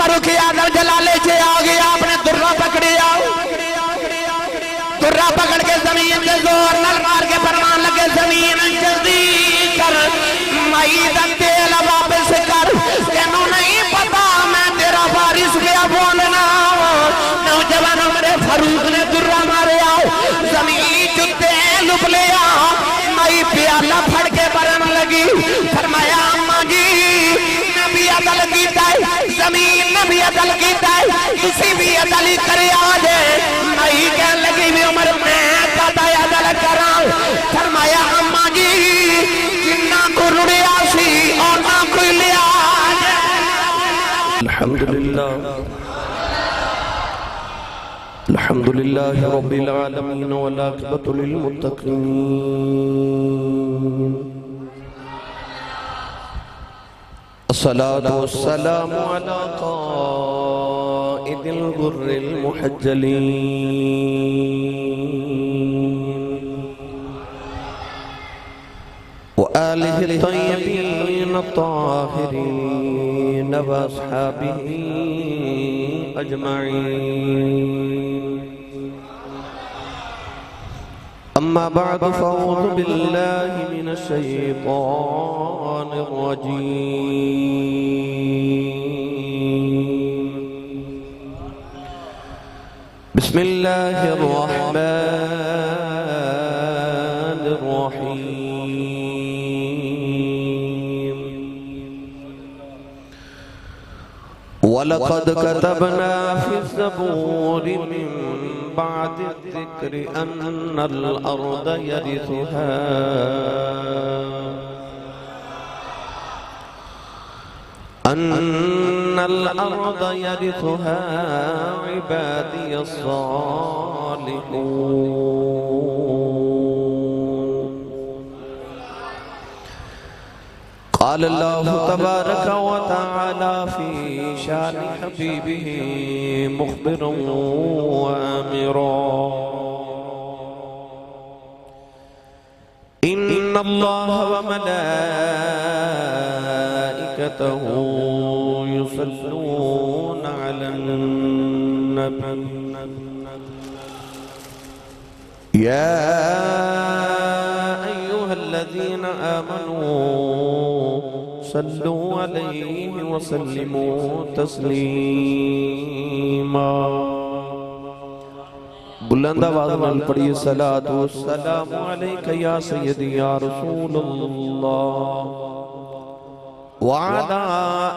फरूख आजम जलाले से आ गया, आपने दुर्रा पकड़े आओ, दुर्रा पकड़ के जमीन के जोर नल मार के फरमान लगे जमीन जल्दी कर, मई का तेल वापस कर, तेनू नहीं पता मैं तेरा बारिश गया बोलना। नौजवान उमर फारूक ने दुर्रा मारे आओ, जमीन जुत्ते लुप ले आओ, मई प्याला फड़ के बरन लगी। फरमाया अम्मा जी नबी अदल कीता है, जमीन नबी अदल कीता है, तुसी भी अदल ही करे आज। मई कह लगी भी उमर मैं पता अदल करा। फरमाया अम्मा जी जिन्ना को रुड़िया सी और ना कोई लिया। अल्हम्दुलिल्लाह अल्हम्दुलिल्लाह रब्बिल आलमीन वल आक़िबतु लिल मुत्तक़ीन। अस्सलातु वस्सलामु अला क़ाइदिल गुर्रिल मुहज्जलीन व आलिहि तय्यबीन ताहिरीन व अस्हाबिही अजमईन। अम्मा बअद फ़अऊज़ु बिल्लाहि मिनश शैतानिर रजीम। बिस्मिल्लाहिर रहमानिर रहीम। वलक़द कतबना फ़िज़्ज़बूरि मिन बादि ज़िक्रि अन्नल अर्द यरिथुहा इबादियस सालिहून। क़ाल अल्लाहु तबारक व तआला फ़ी शानि हबीबिही मुख़बिरन व आमिरा। इन्नल्लाह व मलाइकतहू युसल्लूना अलन नबी या अय्युहल्लज़ीना आमनू सल्लू अलैहि व सल्लिमू तस्लीमा। बुलंद आवाज़ में पढ़िए सलातु वस्सलामु अलैका या सय्यदी या रसूलल्लाह व अला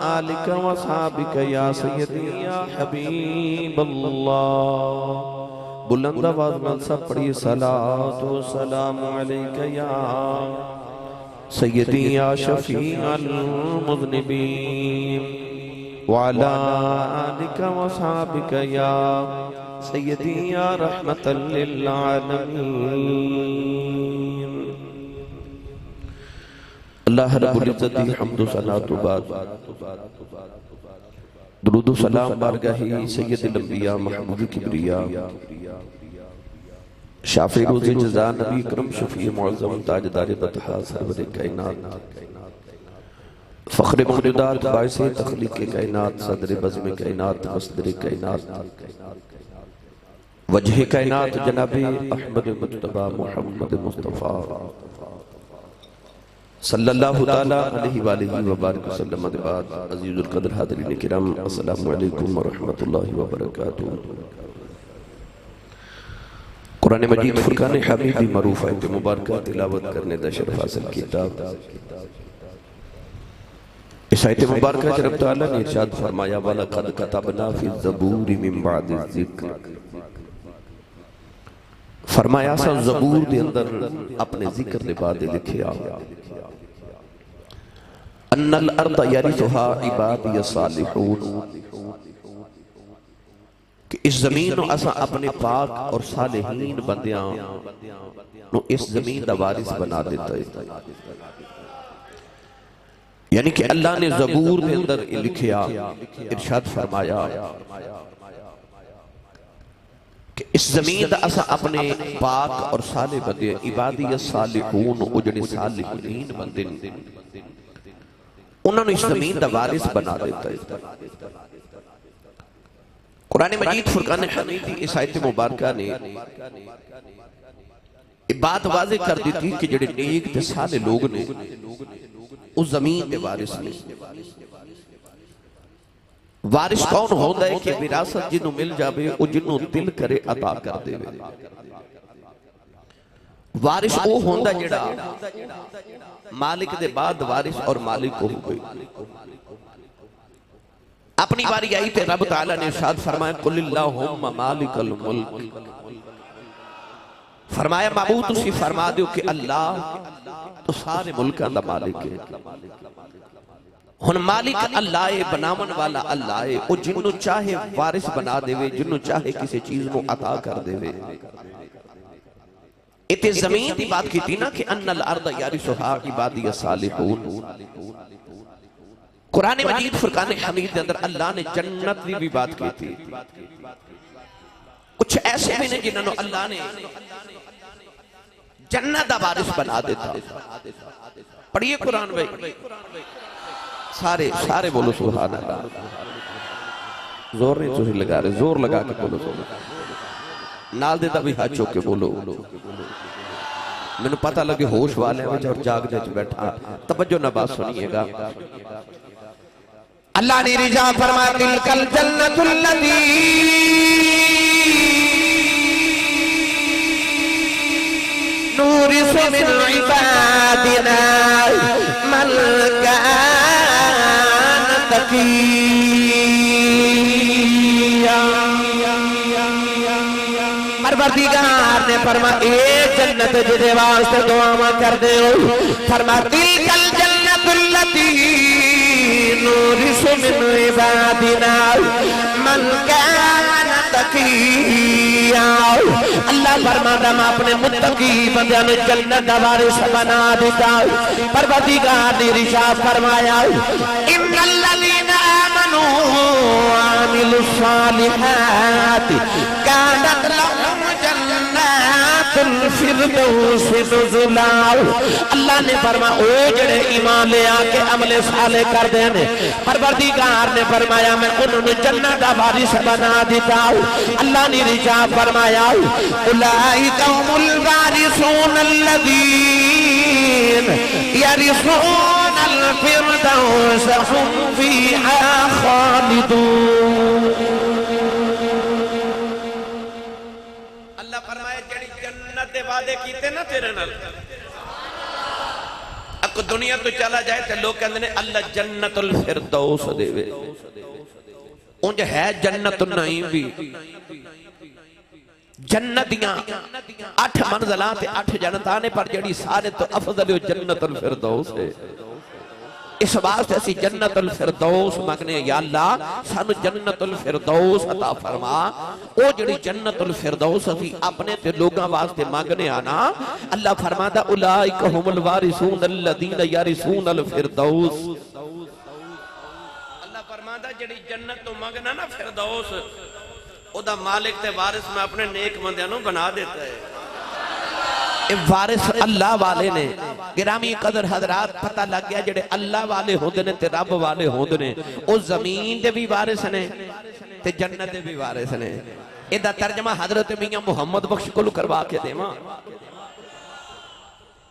आलिका व अस्हाबिका या सय्यदी या हबीबल्लाह। बुलंद आवाज़ में सब पढ़िए सलातु वस्सलामु अलैका या सय्यदी या शफ़ीअल मुज़निबीन व अला आलिका व अस्हाबिका या सय्यदी या रहमतल लिल आलमीन। अल्लाह रब्बुल इज़्ज़त की हम्द व सनात बाद दुरूद व सलाम बारगाही सय्यदुल अंबिया महमूद किबरिया शाफ़ी रोज़े जज़ा नबी करम शफ़ी मुअज़्ज़म ताजदार बतहा सरवर कायनात फ़ख्र मौजूदात बाइस तख़लीक़ कायनात सदर बज़्म कायनात मस्दर कायनात वजह कायनात जनाबे अहमद मुज्तबा मुहम्मद मुस्तफ़ा सल्लल्लाहु ताला अलैहि व आलिहि व बारिक वसल्लम। बाद अज़ीज़ुल क़द्र हाज़रीन किराम अस्सलामु अलैकुम व रहमतुल्लाहि व बरकातुहू। कुरान मजीद फुरकान हमीद मरूफ है कि मुबारक तिलावत करने दा शरफ हासिल किताब। इस आयत मुबारक में रब तआला ने इरशाद फरमाया वलक़द कतबना फ़िज़्ज़बूरि मिन बादि ज़िक्र। फरमाया सा ज़बूर दे अंदर अपने जिक्र दे बाद लिखिया अन्नल अर्द यरिथुहा इबादियस सालिहून कि इस जमीन को असा अपने पाक और सालिहीन बंदियां नु इस जमीन दा वारिस बना देता है। यानी कि अल्लाह ने ज़बूर दे अंदर लिखिया इरशाद फरमाया कि इस जमीन दा असा अपने पाक और साले बंदे इबादियस सालिहून ओ जड़े सालिहीन बंदे उन्होंने इस जमीन दा वारिस बना देता है। कुरान मजीद फुरकान हमीद की इस आयत मुबारका ने ये बात वाज़े कर दी थी कि जेड़े नेक ते साले लोग ने उस जमीन के वारिस ने। वारिस कौन होता है कि विरासत जिन्हों मिल जाए वो जिन्हों दिल करे अता कर देवे। वारिस वो होता जेड़ा मालिक दे बाद वारिस और मालिक हो गई। अपनी बारी आई थे रब ताला ने इरशाद फरमाया कुल्लिल्लाहुम्मा मालिकल मुल्क, फरमाया माबूद तुसी फरमा दो कि अल्लाह तो सारे मुल्कां दा मालिक है। हुन मालिक अल्लाह है, बनावन वाला अल्लाह है, वो जिन्हों चाहे वारिस बना देवे, जिन्हों चाहे किसी चीज को अता कर देवे। इतने जमीन की बात की थी ना कि अन्नल अर्द यारिसुहा इबादी सालिहून। कुरान मजीद फुरकान हमीद के अंदर अल्लाह ने जन्नत की भी बात की थी। कुछ ऐसे भी ने जिन्होंने अल्लाह ने जन्नत का वारिस बना देता। पढ़िए कुरान भाई, सारे सारे बोलो सुभान अल्लाह। जोर नहीं तुम लगा रहे, जोर लगा के बोलो सुभान। नाल देता भी हाथ चौक के बोलो। मैंने पता लगे होश वाले और जागने च बैठा, तवज्जो ना बात सुनिएगा। अल्लाह ने रिजा फरमाया तिलकल जन्नतुल लती नूरिसु मिन इबादिना मन कान तकिया। परवरदिगार ने फरमाया ए जन्नत जिदे वास्ते दुआवां कर दे हो, फरमाया तिलकल जन्नतुल लती नूरिसु मिन इबादिना मन कान तकिया। अल्लाह फरमाता मैं अपने मुत्तकी बंदे ने जन्नत दा वारिस बना दिता। परवरदिगार ने इरशाद फरमाया इन्नल लज़ीना आमनू व अमिलुस सालिहात कानत लहुम जन्नातुल फिरदौस नुज़ुला। अल्लाह ने फरमाया ओ जेड़े ईमान ले आके अमले साले कर दे ने, परवरदिगार ने फरमाया मैं उन्होंने जन्नत दा वारिस बना दिता। अल्लाह ने इरशाद फरमाया उलाइका हुमुल वारिसून अल्लज़ीन यरिसूनल फिरदौस हुम फ़ीहा ख़ालिदून। अल्लाह फरमाया जेड़ी जन्नत दे वादे कीते ना तेरे नाल, अको दुनिया तो चला जाए तो लोग कहते हैं अल्लाह जन्नतुल फिरदौस देवे। उंज है जन्नत नहीं भी जन्नत दियां 8 मंजिलां ते 8 जन्नतां ने, पर जेड़ी सारे तो अफजल जन्नतुल फिरदौस है। इस वास्ते असी जन्नतुल फिरदौस मंगने या अल्लाह सानू जन्नतुल फिरदौस अता फरमा। ओ जेड़ी जन्नतुल फिरदौस असी अपने ते लोगां वास्ते मंगने आना, अल्लाह फरमाता उलाइका हुमुल वारिसून अल्लज़ीना यरिसूनल फिरदौस। अल्लाह फरमाता जेड़ी जन्नत तो मंगना ना फिरदौस, ओदा मालिक ते वारिस मैं अपने नेक बंदियां नू बना देता है। वारिस अल्लाह वाले ने। गिरामी कदर हजरात पता लग गया जेड़े अल्लाह वाले होंदे ने ते रब वाले होंदे ने, ओ जमीन दे भी वारिस ने ते जन्नत दे भी वारिस ने। इहदा तर्जमा हजरत मियां मुहम्मद बख्श कोल करवा के देवां।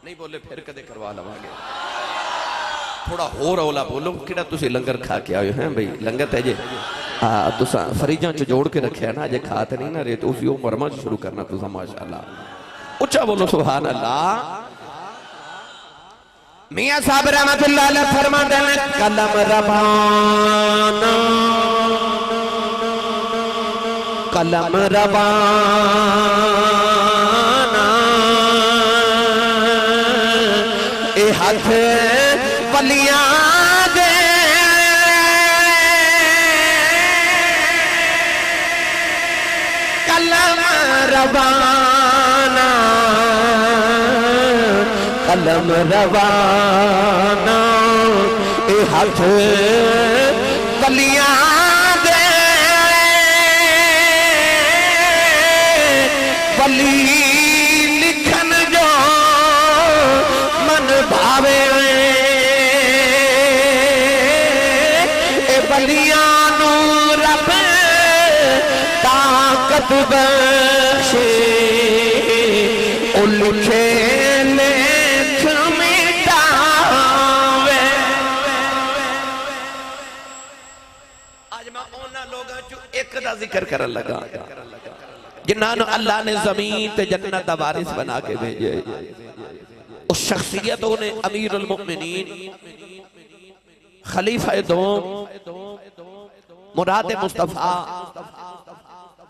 नहीं बोले फिर कदे करवा लवांगे। थोड़ा होर औला बोलो किड़ा तुसी लंगर खा के आए हैं भाई। लंगर ते जे तुसा फरीजां च जोड़ के रखिया ना, जे खाते नहीं ना रे तो उसी ओ मरमा शुरू करना तुसा माशाअल्लाह। उच्चा बोलो सुभान अल्लाह। मियां साहब रहमतुल्लाह अलैह फरमाते हैं कलम रबाना कलम रबाना ए हाथ वलियां दे कलम रबाना कलम रवाना ए हाथ वलियां दे वली लिखन जो मन भावे ए वलियां नू रब ताकत बख्शे उलझे लेख मिटावे। आज मैं उन्हां लोगां चों एक दा जिक्र करन लगा जिन्हां नूं अल्लाह ने ज़मीन ते जन्नत दा वारिस बना के भेजे। उस शख्सियत ने अमीरुल मुमिनीन खलीफा दो मुराद मुस्तफा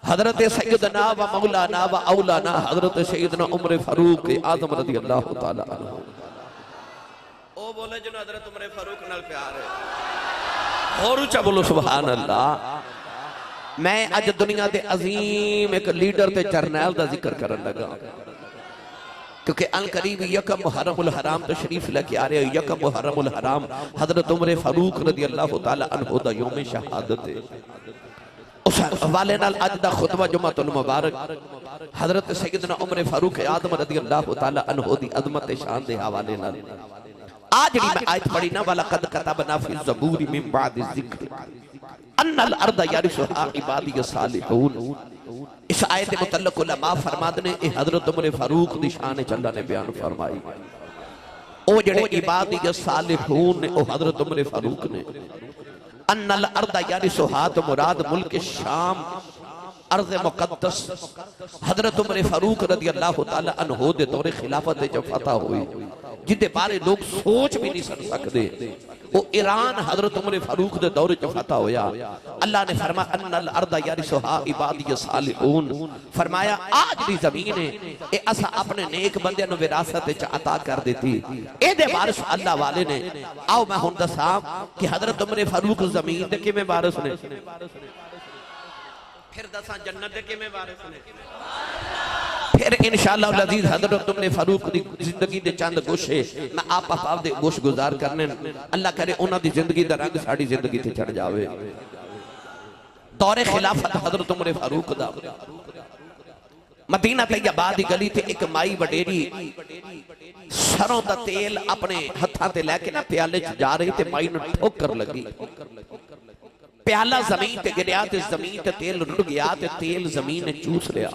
हजरत सैयदना व मौलाना व औलाना हजरत सैयदना उमर फारूक आजम रज़ी अल्लाह तआला अन्हु। ओ बोले जिन्हों हजरत उमर फारूक नाल प्यार है और ऊंचा बोलो सुभान अल्लाह। मैं अज दुनिया के अजीम एक लीडर ते जरनैल का जिक्र करन लगा क्योंकि अल करीब यकम मुहर्रमुल हराम तशरीफ लेके आ रहे हो। यकम मुहर्रमुल हराम हजरत उमर फारूक रज़ी अल्लाह तआला अन्हु दा यौम शहादत है। उस हवाले नाल अज दा खुतबा जुम्मतुल मुबारक हजरत सैयदना उमर फारूक आजम रज़ी अल्लाह तआला अन्हु दी अज़मत शान दे हवाले नाल आज जी मैं आयत पढ़ी ना वाला कद कतबना फी ज़बूर मिन बाद ज़िक्र अन्नल अर्द यरिसुहा इबादी सालिहून। इस आयत के मुतल्लिक़ उलमा फरमाते ने ए हजरत उमर फारूक दी शान अल्लाह ने बयान फरमाई। ओ जेड़े इबादी सालिहून ने ओ हजरत उमर फारूक ने अन्नल अर्द यरिसुहा तो मुराद मुल्क शाम अर्ज़ मुक़द्दस हजरत उमर फारूक रज़ी अल्लाह तआला अन्हु दे दौरे खिलाफत च फतह हुई जिदे बारे लोग सोच भी नहीं सकते। वो ईरान हजरत उमर फारूक दे दौरे च फतह होया। अल्लाह ने फरमाया अन्नल अर्द यरिसुहा इबादी सालिहून फरमाया आज दी ज़मीन है ए असा अपने नेक बंदे नु विरासत च अता कर देती। ए दे वारिस अल्लाह वाले ने। आओ मैं हुण दसां कि हजरत उमर फारूक ज़मीन दे किवें वारिस ने फिर दसां जन्नत दे किवें वारिस ने। फिर इंशाअल्लाह अज़ीज़ हजरत उमर फारूक दी जिंदगी दे चंद गोशे मैं आप दे गोश गुजार करने अल्लाह करे उन्हां दी जिंदगी दा रंग साडी जिंदगी ते चढ़ जावे। दौरे खिलाफत हजरत उमर फारूक दा मदीना तैयबा दी गली ते एक माई वडेरी सरों दा तेल अपने हत्थां ते लेके ना प्याले च जा रही ते माई नूं ठोकर लगी। प्याला जमीन ते गिरया ते जमीन ते तेल रुड़ गया ते तेल जमीन ने चूस लिया।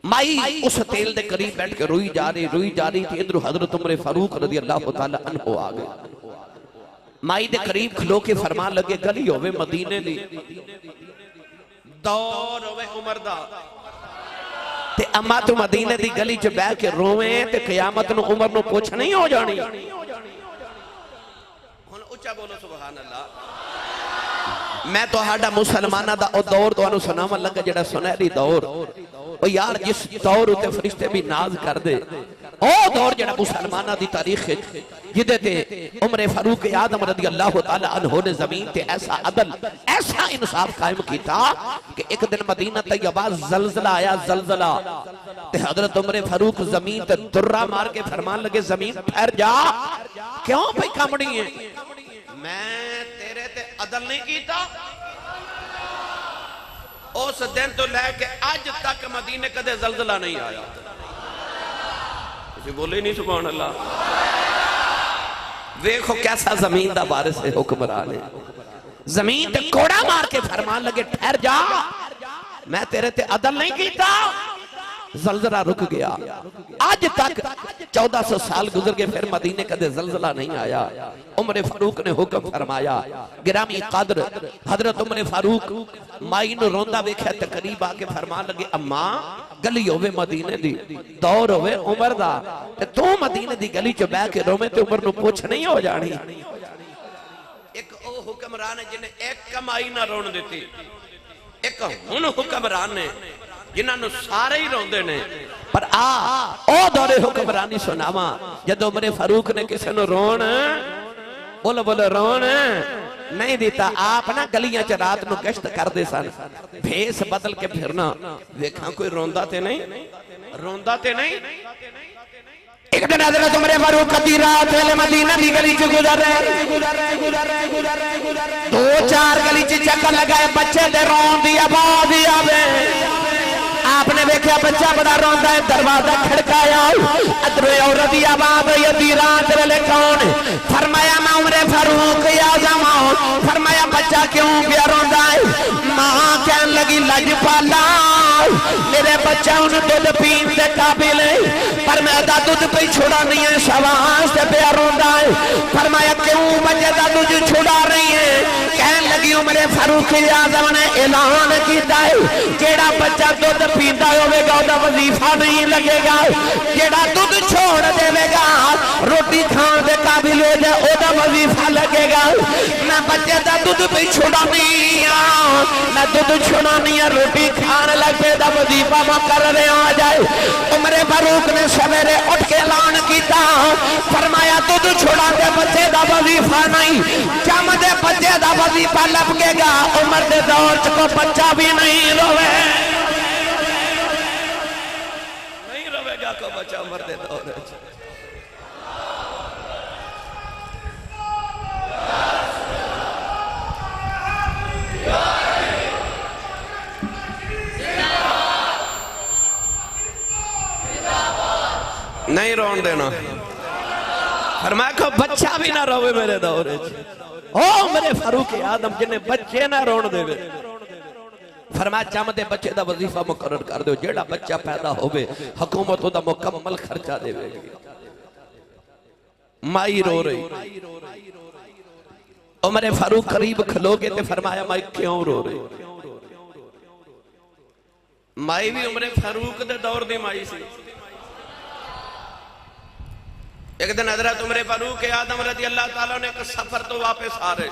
माई उस तेल दे करीब बैठ के रोई जा रही थी। इधर हजरत उमर फारूक रज़ी अल्लाह तआला अन्हु आ गए। माई दे करीब खलो के फरमान लगे गली होवे मदीने दी दौर होवे उमर दा ते अम्मा तू मदीने दी गली च बैठ के रोवे ते क़यामत नु उमर नु पुछ नहीं हो जानी। हुण उच्चा बोलो सुभान अल्लाह। मैं तुहाडा मुसलमाना दा ओ दौर तुहानू सुनावन लगा जेड़ा सुनहरी दौर ओ यार जिस दौर उते फरिश्ते भी नाज कर दे ओ दौर जेड़ा मुसलमाना दी तारीख जिदे ते उमर फारूक आजम रज़ी अल्लाह तआला अन्हु ने जमीन ते ऐसा अदल ऐसा इंसाफ कायम कीता कि एक दिन मदीना तैयबा ज़लज़ला आया ज़लज़ला ते हजरत उमर फारूक जमीन ते दुर्रा मार के फरमान लगे जमीन ठहर जा क्यों भाई कामड़ी है मैं तेरे ते अदल नहीं कीता। उस दिन तो लेके आज तक मदीने कदे ज़लज़ला नहीं आया। किसी बोले नहीं सुभान अल्लाह। देखो कैसा जमीन दा वारिस है हुक्मरान है। जमीन ते कोड़ा मार के फरमान लगे ठहर जा मैं तेरे ते अदल नहीं कीता। ज़लज़ला रुक गया। आज तक 1400 साल गुजर गए फिर मदीने कदे ज़लज़ला नहीं आया। उमर फारूक ने हुक्म फरमाया गिरामी कदर हजरत उमर फारूक माई नूं रोंदा वेख्या ते करीब आके फरमान लगे अम्मा गली होवे मदीने दी दौर होवे उमर दा ते तू मदीने दी गली च बैठ के रोवे ते उमर नूं पुछ नहीं हो जानी। एक ओ हुक्मरान जिन्हें एक कमाई ना रोन दिती। एक हुण हुक्मरान ने जिन्होंने सारे ही रोंदे ने पर आ ओ दौरे हुक्मरानी सुनावा जदों उमर फारूक ने किसी नूं रोन बोलो बोलो रोन नहीं दिता। आप ना गलियां च रात नूं गश्त करदे सन भेस बदल के फिरना वेखा कोई रोंदा ते नहीं एक दिन हज़रत उमर फारूक दी रात वेले मदीना दी गली च गुजर रहे दो चार गली च चक्कर लगाए बच्चे दे रोन दी आवाज आवे। आपने देखा बच्चा बड़ा रोंदा है दरवाजा खड़काया अदर औरत दी आवाज आई रात वेले कौन फरमाया मैं उमर फारूक आजम। फरमाया बच्चा क्यों पिया रोंदा है। मां कहन लगी लजपाला बच्चा उन्हें दूध पीन के काबिल है, पर मैं दूध पे छोड़ा नहीं है, शबाश से प्यार होता है। फरमाया क्यों बच्चे का दूध छुड़ा रही है? कहने लगी उमर फारूक आज़म ने ऐलान किया है, जेड़ा बच्चा दूध पीता होगा उसका वजीफा नहीं लगेगा, जेड़ा दूध छोड़ देगा रोटी खाने के काबिल हो जाए उसका वजीफा लगेगा। मैं बच्चे का दूध पे छोड़ा नहीं, मैं दूध छोड़ा नहीं है, रोटी खाने लगे तो वजीफा मैं कर रहे आ जाए। उमर फारूक ने सवेरे उठ के ऐलान किया, फरमाया दूध छोड़ा के बच्चे का वजीफा नहीं, जमदे बच्चे का वजीफा लगेगा। उमर के दौर च को बच्चा भी नहीं रोवे, नहीं रोवेगा को बच्चा उमर के दौर च। नहीं रोन देना, फरमाया को बच्चा भी ना रोवे मेरे दौर च। ओ मेरे फारूक आदम जिन्हें बच्चे ना रोन देवे, फरमाया जमदे बच्चे दा वजीफा मुकर्रर कर दो, जेड़ा बच्चा पैदा होवे हुकूमत ओदा मुकम्मल खर्चा देवेगी। माई रो रही, उमर फारूक करीब खलोगे ते फरमाया माई क्यों रो रही? माई भी उमर फारूक दे दौर दी माई सी। एक दिन हजरत उमर फारूक आदम रज़ी अल्लाह ताला ने एक सफर तो वापस आ रहे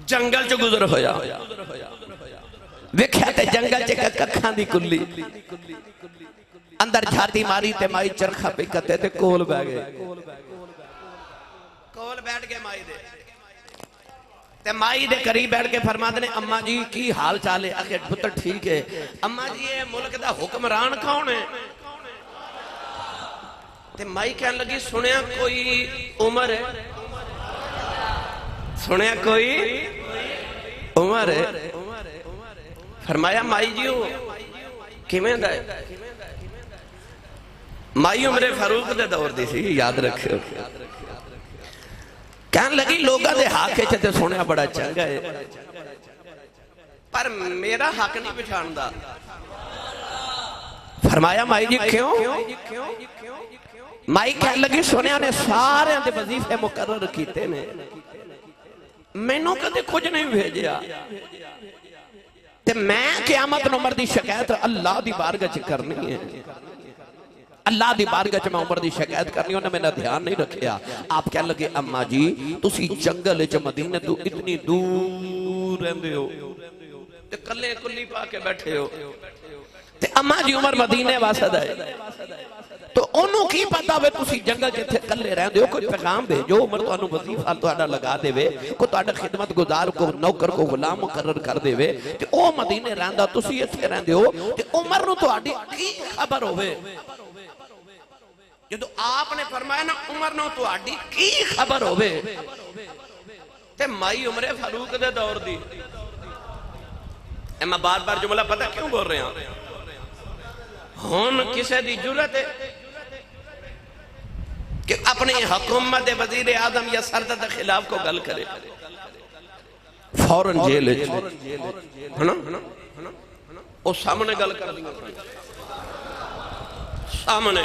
जंगल च गुजर होया, वेख्या ते जंगल च एक कखां दी कुल्ली अंदर झाती मारी ते माई चरखा पे कते ते कोल बैठ गए, कोल बैठ गए माई दे ते माई दे करीब बैठ के फरमाते ने अम्मा जी की हाल चाल है? आखे पुत्र ठीक है। अम्मा जी ये मुल्क दा हुक्मरान कौन है? ते माई कहने लगी सुनिया कोई उमर है, सुनिया कोई उमर है। फरमाया माई जी हो किवें दा है? माई उमर फारूक दे दौर दी सी, याद रखियो। कहने लगी लोगों के हक च सुनिया बड़ा चंगा है, पर मेरा हक नहीं पछाणदा। फरमाया माई जी क्यों? माई कह लगी सुनिया ने सारे दे वजीफे मुकर्रर कीते ने, मैनू कदे कुछ नहीं भेजा, ते मैं क़यामत नूं उमर दी शिकायत अल्लाह दी बारगाह च करनी है, अल्लाह दी बारगाह च मैं उमर दी शिकायत करनी, उन्हें मेरा ध्यान नहीं रखिया। आप कह लगे अम्मा जी तुसी जंगल च मदीने तो इतनी दूर रहंदे हो ते कल्ले कुल्ली पा के बैठे हो, ते अम्मा जी उमर मदीने वासद है, तो ओनू की पता वे तुसी जंगल जिथे कल्ले रहंदे हो, कोई पैगाम भेजो उमर तुहानू वजीफा तुहाडा लगा देवे, कोई तुहाडा खिदमत गुजार को नौकर को गुलाम मुकर्रर कर देवे ते ओ मदीने रहंदा तुसी इथे रहंदे हो, ते उमर नू तुहाडी की खबर होवे? जदों आपने फरमाया ना उमर नू तुहाडी की खबर होवे, ते माई उमर फारूक दे दौर दी। मैं बार बार जुमला पता क्यों बोल रहा हूं? हुण किसी दी जुरत है कि अपनी हुकूमत वजीर आजम या सरदर के खिलाफ को गल करे, फौरन जेल है ना, वो सामने गल कर दी, सामने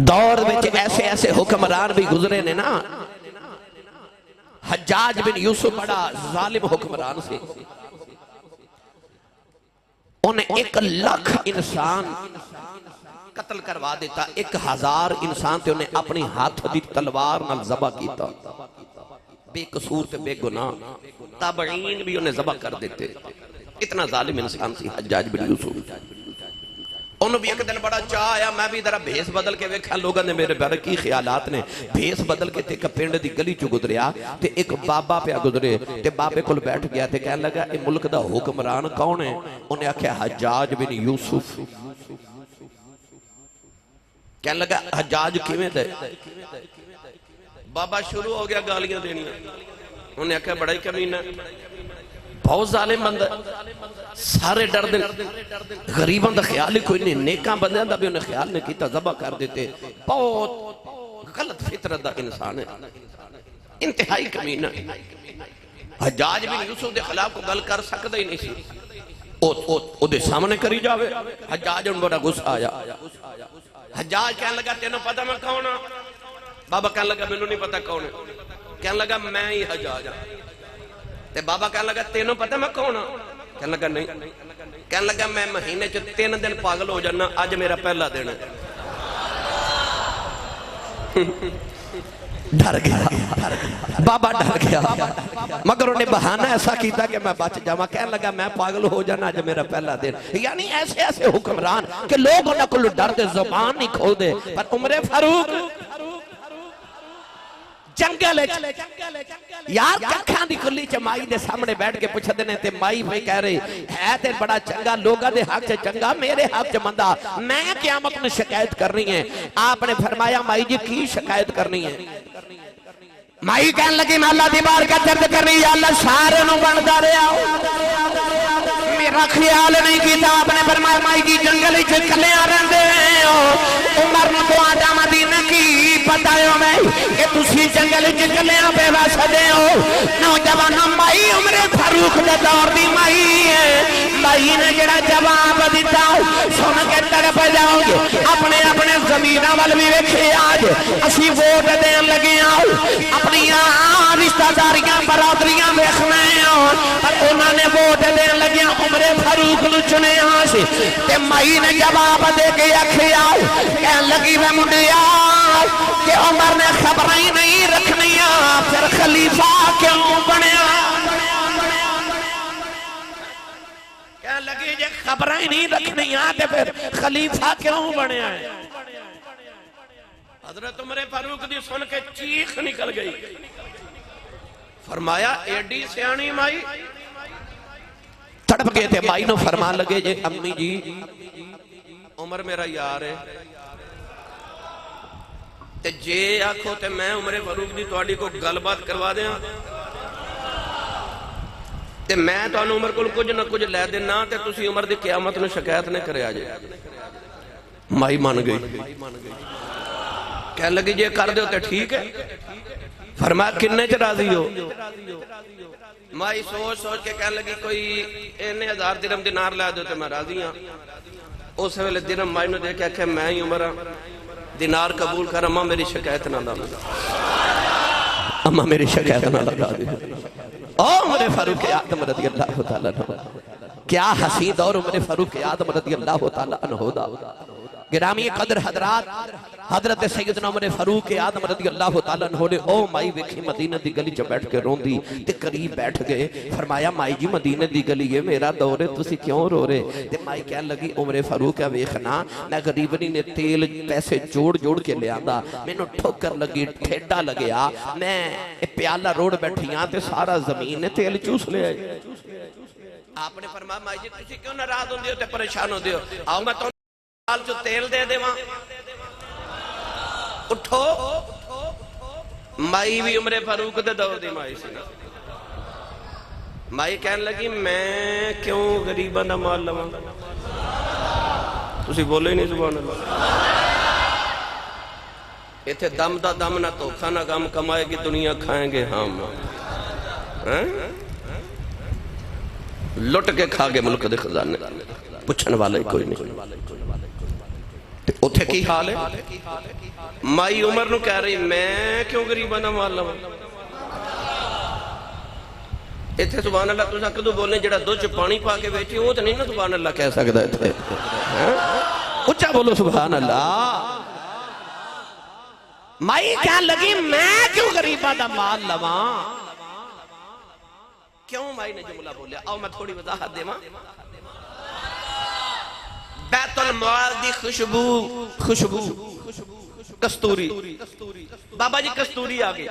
दौर में ऐसे ऐसे हुक्मरान भी गुजरे ने ना। हज्जाज बिन यूसुफ बड़ा जालिम हुक्मरान से, उन्हें 1 लाख इंसान कत्ल करवा देता, 1000 इंसान ते उन्हें अपनी हाथ दी तलवार नाल ज़बह कीता, बेकसूर ते बेगुनाह, ताबईन भी उन्हें ज़बह कर देते। इतना जालिम इंसान सी हज्जाज बिन यूसुफ। उन्होंने भी एक दिन बड़ा चाह आया, मैं भी जरा भेस बदल के वेखा लोगों ने मेरे बारे की ख्यालात ने। भेस बदल के एक पिंड की गली चो गुजरिया ते एक बाबा पे गुजरे ते बाबे कोल बैठ गया ते कहने लगा ये मुल्क दा हुक्मरान कौन है? उन्हें आख्या हज्जाज बिन यूसुफ। कहने लगा हज्जाज किवें दे? बाबा शुरू हो गया गालियां देनियां। उन्हें आख्या बड़ा ही कमीना, बहुत जालिम बंदा, सारे डर दे, गरीबों का ख्याल ही कोई नहीं, नेकां बंदियां दा भी उन्हें ख्याल नहीं किया, ज़बह कर देते। बहुत गलत फितरत दा इंसान है, इंतहाई कमीना। हज्जाज बिन यूसुफ के खिलाफ को गल कर सकता ही नहीं सी। ਉਹਦੇ ਸਾਹਮਣੇ ਕਰੀ ਜਾਵੇ। ਹਜਾਜ ਨੂੰ ਬੜਾ ਗੁੱਸਾ ਆਇਆ। ਹਜਾਜ ਕਹਿਣ ਲੱਗਾ ਤੈਨੂੰ ਪਤਾ ਮੈਂ ਕੌਣ ਆ? ਬਾਬਾ ਕਹਿਣ ਲੱਗਾ ਮੈਨੂੰ ਨਹੀਂ ਪਤਾ ਕੌਣ ਹੈ। ਕਹਿਣ ਲੱਗਾ ਮੈਂ ਹੀ ਹਜਾਜ ਆ। ਤੇ ਬਾਬਾ ਕਹਿਣ ਲੱਗਾ ਤੈਨੂੰ ਪਤਾ ਮੈਂ ਕੌਣ ਆ? ਕਹਿਣ ਲੱਗਾ ਨਹੀਂ। ਕਹਿਣ ਲੱਗਾ मैं महीने च 3 दिन पागल हो जाना, अज मेरा पहला दिन है। डर गया बाबा, डर गया, मगर उन्हें बहाना ऐसा किया कि मैं बच जावा। कहने लगा मैं पागल हो जाना, अज मेरा पहला दिन। यानी ऐसे ऐसे हुक्मरान कि लोग उन्होंने को डरते, जुबान नहीं खोलते। पर उमरे फारूक जंगल यार कखा दी खुली च माई दे सामने बैठ के पुछदे ने ते माई भाई कह रही है ते बड़ा चंगा, लोगों दे हक च चंगा, मेरे हक च मंदा, मैं क़यामत में शिकायत करनी है। आपने फरमाया माई जी की शिकायत करनी है? माई कहने लगी मैं अल्लाह दी बार का दर्द करनी, या अल्लाह सारे नु बनदा रहा, मेरा ख्याल नहीं किया। आपने फरमाया माई जी जंगल च कलिया रहंदे हो, उमर नु तो आजा मदीना की पता है मैं कि तुसी जंगल च कलिया पे वसदे हो। नौजवान माई उमरे फारूक दे दौर दी माई है। माई ने जड़ा जवाब दिता सुन के तड़प जाओगे। अपने अपने जमीना वाल भी वेखे, आज असी वोट देन लगे अपनी रिश्तेदारियां बरादरियां देखना पर उन्होंने वोट देन लगे उमरे फारूक नूं चुनिया सी। ते माई ने जवाब दे के आखिया कह लगी वे मुंडिया कि उमर ने खबर ही नहीं रखनिया, फिर खलीफा क्यों बनया? कह लगी जे खबर ही नहीं रखनिया ते फिर खलीफा क्यों बनया? हजरत उमर फारूक दी सुन के चीख निकल गई। फरमाया एडी सियाणी माई। तड़प गए थे माई नो फरमान लगे जे अम्मी जी उमर मेरा यार है, ते जे आखो ते मैं उमर फारूक दी तुहाडी को गलबात करवा दें ते मैं तुहानू उमर कोल कुछ ना कुछ लै देना ते तुसी उमर दी क़यामत नूं शिकायत नहीं करे जे। माई मान गई। कह लगी जे कर दो तो ठीक है। फरमाया किन्ने च राजी हो? माई सोच सोच के कह लगी कोई इन्ने 1000 दिरहम दिनार ला दो तो मैं राजी हाँ। उस वेले दिरहम माई ने देख आख्या मैं ही उमर हाँ, दिनार कबूल कर, अम्मा मेरी शिकायत ना लगा, अम्मा मेरी शिकायत ना लगा दे। ओ उमर फारूक आदम रज़ी अल्लाह तआला अन्हु, क्या हसी दौर उमर फारूक आदम रज़ी अल्लाह तआला अन्हु दा। गिरामी कदर हजरात, हजरत सैयदना उमर फारूक आदम रज़ी अल्लाह तआला अन्हु ने ओ माई वेखी मदीने दी गली च बैठ के रोंदी ते करीब बैठ गए। फरमाया माई जी मदीने दी गली है, मेरा दौर है, तुसी क्यों रो रहे? ते माई कहन लगी उमर फारूक है वेखना मैं गरीबनी ने तेल पैसे जोड़ जोड़ के लियांदा, मैनू ठोकर लगी, ठेडा लगया, मैं प्याला रोड़ बैठी हां ते सारा जमीन ने तेल चूस लिया। आपने फरमाया माई जी तुसी क्यों नाराज होंदे हो ते परेशान होंदे हो? आओ मैं तो जो तेल दे देवा। उठो। माई भी उमरे फारूक दे दौर दी माई सी ना। माई कहन लगी मैं क्यों गरीबां दा माल लवां? तुसी बोले ही नहीं सुभान अल्लाह। इत्थे दम दा दम ना धोखा ना गम, कमाएगी दुनिया खाएंगे हम, लुट के खा गए मुल्क दे खजाने, पुछण वाला ही कोई नहीं। उत्थे की हाल है? माई उमर नूं कह रही मैं क्यों गरीबां दा माल लवां? इत्थे सुभान अल्लाह तुसां कदों बोलने जेड़ा दुध च पानी पा के बेचे वो तो नहीं ना सुभान अल्लाह कह सकदा। इत्थे उच्चा बोलो सुभान अल्लाह। माई कहन लगी मैं क्यों गरीबां दा माल लवां? क्यों माई ने जुमला बोलिया? आओ मैं थोड़ी वजाहत देवां। बैतुल माल दी खुशबू, खुशबू कस्तूरी, बाबा जी कस्तूरी आ गई।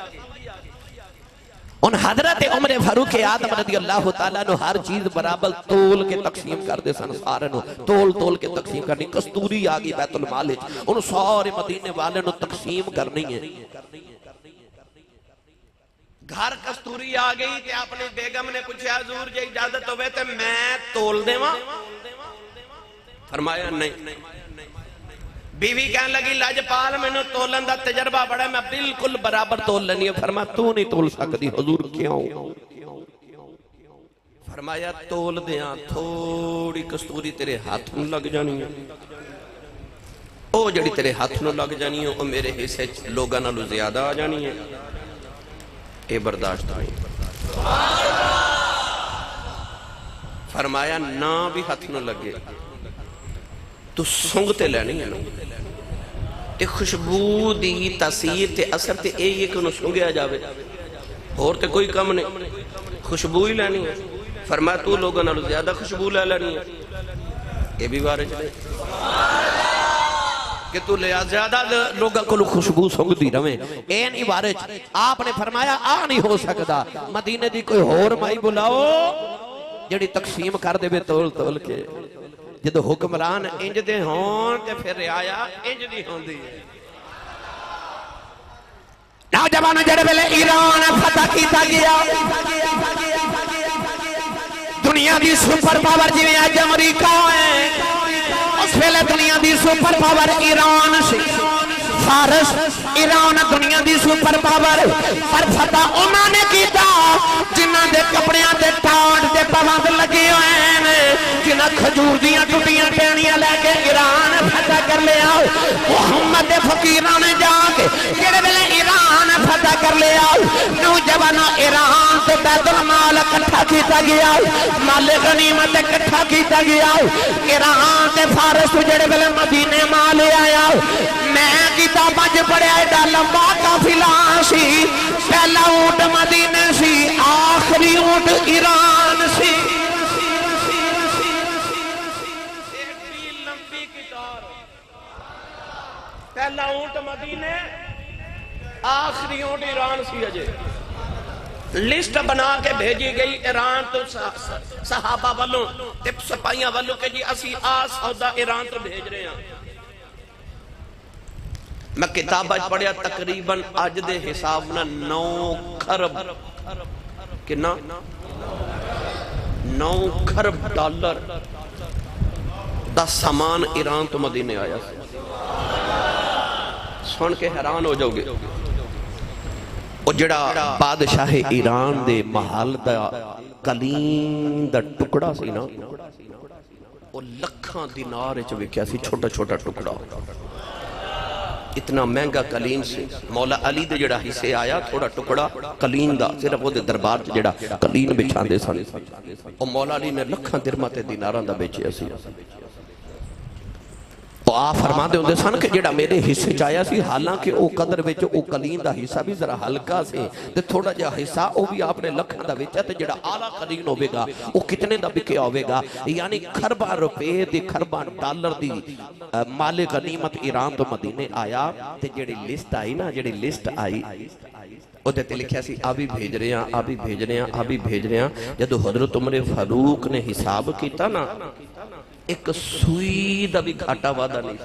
उन हजरत उमर फारूक आदम रज़ी अल्लाह तआला नु हर चीज बराबर तोल के तकसीम कर दे सन, सारे नु तोल तोल के तकसीम करनी। कस्तूरी आ गई बैतुल माल विच, उन सारे मदीने वाले नु तकसीम करनी है। घर कस्तूरी आ गई ते अपनी बेगम ने पूछा हुजूर जे इजाजत होवे ते मैं तोल देवां? फरमाया नहीं। बीवी कहने लगी लजपाल मैनू तोलन दा तजर्बा बड़ा, मैं बिल्कुल बराबर तोल लेनी है। फरमाया तू नहीं तोल सकती। हुजूर क्यों? फरमाया तोल दिया थोड़ी कस्तूरी तेरे हाथ में लग जानी है, ओ जड़ी तेरे हाथ में लग जानी है वो मेरे हिस्से लोगों नालों ज्यादा आ जानी है, ये बर्दाश्त नहीं। फरमाया ना भी हाथ न लगे तू सुंघ ते लैनी है, ते खुशबू दी तासीर ते असर ते यही है कि उन्हें सुंघिया जावे, होर ते कोई कम नहीं, खुशबू ही लैनी है। फरमाया तू लोगों नालों ज्यादा खुशबू ले लेनी है, ये भी बारे च कि तू लिया ज्यादा लोगों को खुशबू सुंघदी रवे, ए नहीं बारे च। आपने फरमाया आ नहीं हो सकता, मदीने दी कोई होर माई बुलाओ जड़ी तकसीम कर देवे तोल तोल के। जदों हुक्मरान इंज दे होण ते फिर रियाया इंज दी होंदी है। नौजवान जड़े वेले ईरान फतह कीता गया, दुनिया दी सुपर पावर जिवें अज अमरीका है, उस वेले दुनिया दी सुपर पावर ईरान सी। फारस ईरान दुनिया दी सुपर पावर, पर फतह उन्होंने कीता जिन्हां दे कपड़ियां ते टाट ते पाबंद लगे हुए ने, जिन्हां खजूर दियां टुटियां टहनियां लैके ईरान फतह कर लिया। मुहम्मद दे फकीरां ने जाके जेड़े वेले ईरान फतह कर लिया, नौजवानों ईरान तो बैतुल माल इकट्ठा किया गया, माल गनीमत इकट्ठा किया गया। ईरान ते फारस जेड़े वेले मदीने माल आया, मैं किताबां च पढ़िया एडा लंबा काफिला सी, पहला ऊंट मदीने सी, आखिरी ऊंट ईरान सी। पहला ऊंट मदीने, आखिरी ऊंट ईरान सी। अजे लिस्ट बना के भेजी गई ईरान तो सहाबा वालों ते सिपाहियां वालों के जी असी आ सौदा ईरान तो भेज रहे हैं। मैं किताबा पढ़िया तकरीबन अज दे हिसाब नाल 9 खरब कितना 9 खरब डॉलर दा सामान ईरान तो मदीने आया। सुन के हैरान हो जाओगे। वो जड़ा बादशाह ईरान दे महल दा कलीन दा टुकड़ा सी ना, वो लखां दिनार च विकिया सी, छोटा छोटा टुकड़ा, इतना महंगा कलीन से। मौला अली दे जड़ा हिस्से आया थोड़ा टुकड़ा कलीन दा, सिर्फ वो दरबार च जड़ा कलीन बिछांदे सन, और मौला अली ने लखां दिरहमां ते दीनारां दा बेचिया सी। आ फरमाते होंदे सन कि जेड़ा मेरे हिस्से च आया सी, हालांकि वो कदर विच वो कलीन दा हिस्सा भी जरा हल्का से, ते थोड़ा जिहा हिस्सा वो भी आपने लखां दा बेचा, ते जेड़ा आला कलीन होवेगा वो कितने दा बिकिया होवेगा, यानी खरबा रुपए दी खरबा डॉलर दी माले गनीमत ईरान तो मदीने आया। ते जेड़ी लिस्ट आई ना, जेड़ी लिस्ट आई ਉਹਦੇ ਤੇ ਲਿਖਿਆ ਸੀ ਆ ਵੀ ਭੇਜ ਰਹੇ ਆ, ਆ ਵੀ ਭੇਜ ਰਹੇ ਆ, ਆ ਵੀ ਭੇਜ ਰਹੇ ਆ। ਜਦੋਂ ਹਜ਼ਰਤ ਉਮਰ ਫਾਰੂਕ ਨੇ ਹਿਸਾਬ ਕੀਤਾ ਨਾ, एक सूई दा भी घाटा वादा नहीं।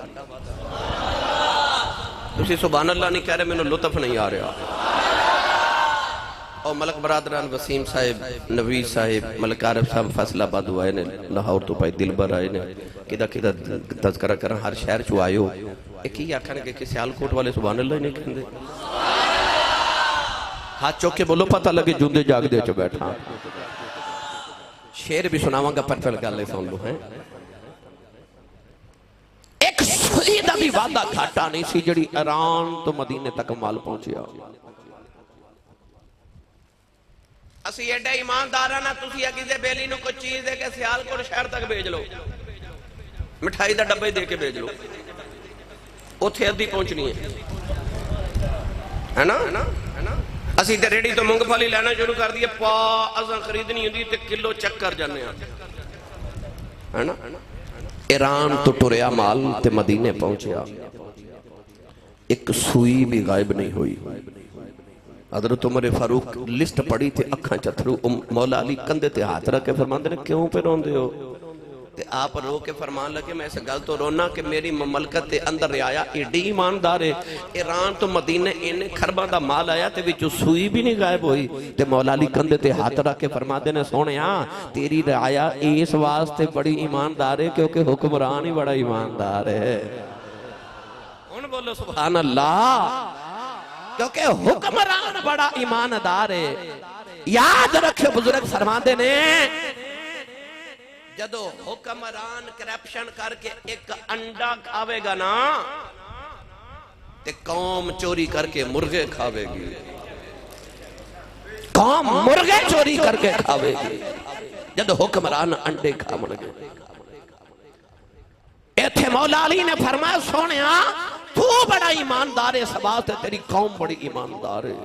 तुसी सुभान अल्लाह नहीं कह रहे, मैनू लुत्फ नहीं आ रहा। और मलक बरादरान वसीम साहिब, नवीद साहिब, मलक आरिफ साहब फैसलाबाद आए ने, लाहौर तो भाई दिलबर आए ने, किदा किदा तज़करा करा, हर शहर चो आए हो। एक ही आखणगे कि सियालकोट वाले सुभान अल्लाह ही नहीं कहते। हाथ चौक के बोलो पता लगे जूंदे जागदे च बैठा। शेर भी सुनावांगा पर फिर गल सुन लो है। एक सूई दा भी वादा घाटा नहीं सी जड़ी ईरान तो मदीने तक माल पहुंचिया। असी एडे ईमानदार ना, तुसी किसी बेली नूं कोई चीज दे के सियालकोट शहर तक भेज लो, मिठाई दा डब्बा ही दे के भेज लो, उत्थे अद्धी पहुंचनी है ना। असी ते रेडी तो मूंगफली लेना शुरू कर दिए, पा असां खरीदनी होंदी ते किलो चेक कर जाने है ना। ईरान तो टुरिया माल ते मदीने पहुंचया, एक सुई भी गायब नहीं हुई। हज़रत उमर फारूक लिस्ट पढ़ी थे, अखां चथरू। मौला अली कंधे ते हाथ रख के फरमांदे ने क्यों पे रोंदे हो? ते आप रो के फरमान लगे मैं इस गल तो रोना कि मेरी ममलकत के अंदर आया एडी ईमानदार है, ईरान तो मदीने इन्ने खरबां दा माल आया ते विचों सूई भी नहीं गायब हुई। ते मौला अली कंधे ते हाथ रख के फरमाते ने सोहणिया तेरी राया इस वास्ते बड़ी ईमानदार है क्योंकि हुक्मरान ही बड़ा ईमानदार है। हुण बोलो सुभान अल्लाह, क्योंकि हुक्मरान बड़ा ईमानदार है। याद रखियो बुजुर्ग फरमाते ने जदों हुक्मरान करप्शन करके एक अंडा खावेगा ना ते कौम चोरी करके मुर्गे खावेगी, कौम मुर्गे चोरी करके खावेगी जदों हुक्मरान अंडे खावणगे। इत्थे मौला अली ने फरमाया सोनिया तू बड़ा ईमानदार है, सबात है तेरी कौम बड़ी ईमानदार है।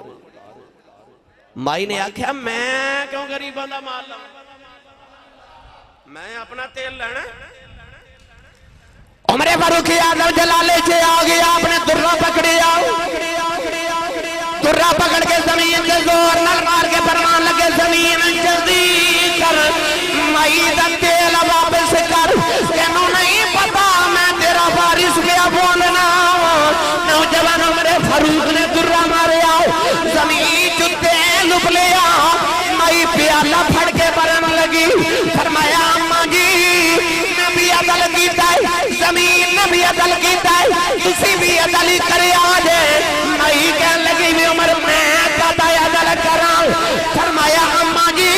माई ने आख्या मैं क्यों गरीबां दा माल लां, मैं अपना तेल लेना। उमरे फारूक आजम जलाले से आ गया, आपने दुर्रा पकड़े आओ, दुर्रा पकड़ के जमीन के जोर न मार के फरमान लगे जमीन जल्दी कर, माई दा तेल वापस कर, तेनू नहीं पता मैं तेरा वारिस गया बोलना। नौजवान उमरे फारूक ने दुर्रा मारे आओ, जमीन जुत्ते लुप लिया, माई प्याला फड़ के बरन लगी। फरमाया अम्मा जी नबी अदल कीता है, जमीन नबी अदल कीता है, तुसी भी अदल ही करे आज। माई कह लगी भी उमर मैं कदा अदल करा। फरमाया अम्मा जी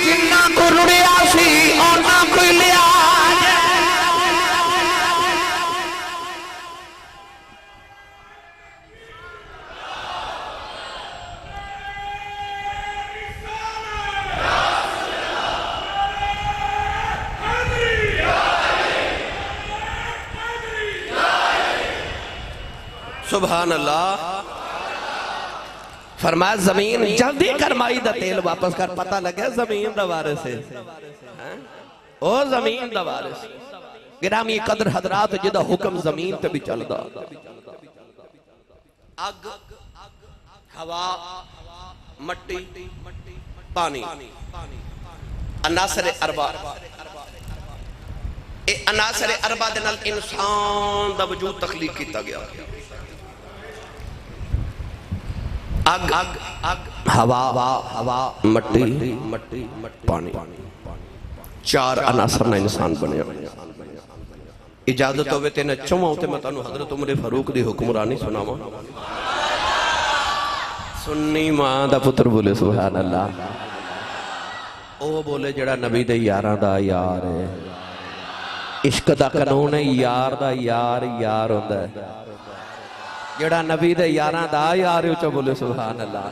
जिन्ना को रुड़िया सी और ना कोई लिया। सुभान अल्लाह। फरमाया जमीन जल्दी कर, माई दा तेल वापस कर। पता लगे जमीन दा वारिस है, ओ जमीन दा वारिस। गिरामी कदर हजरात जिदा हुक्म जमीन ते भी चलदा। अग हवा मट्टी पानी अनासर अरबा, ए अनासर अरबा दे नाल इंसान दा वजूद तखलीक कीता गया। अग अग अग हवा हवा मट्टी मट्टी पानी, चार अनासर ना इंसान बने। इजाजत होवे ते न चौवां ते मैं तुहानू हजरत उमर फारूक दी हुक्मरानी सुनावां। सुन्नी मां दा पुत्र बोले सुभान अल्लाह। ओ बोले जड़ा नबी दे यारां दा यार है, इश्क दा कानून है, यार दा यार यार हुंदा है। जड़ा नबी दे यारां दा यार उच्चा बोले सुभान अल्लाह।